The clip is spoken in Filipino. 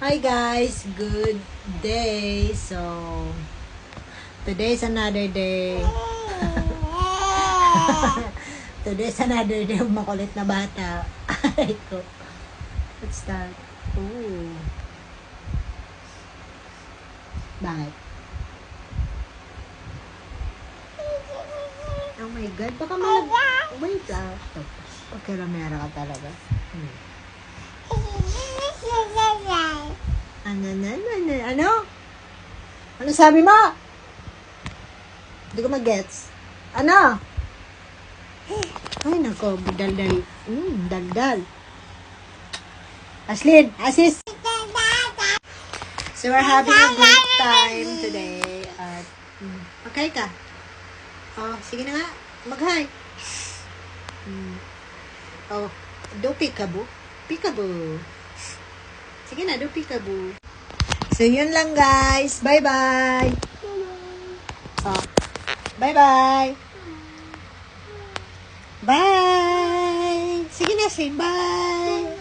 Hi guys, good day. So, today's another day. Today's another day of makulit na bata. Ito. Let's start. Ooh. Bakit? Oh my God, baka wait lang. Okay, ramera ka talaga. Ano? Ano sabi mo? Hindi ko mag-gets. Ano? Ay, nako, daldal. Daldal. Ashlyn, Asis. So, we're having a great time today. At, okay ka? Oh, sige na nga. Mag-hi. Oh, do peekaboo. Peekaboo. Sige na, do peekaboo. So, yun lang guys. Bye-bye. Oh, bye-bye. Bye. Sige na, say bye.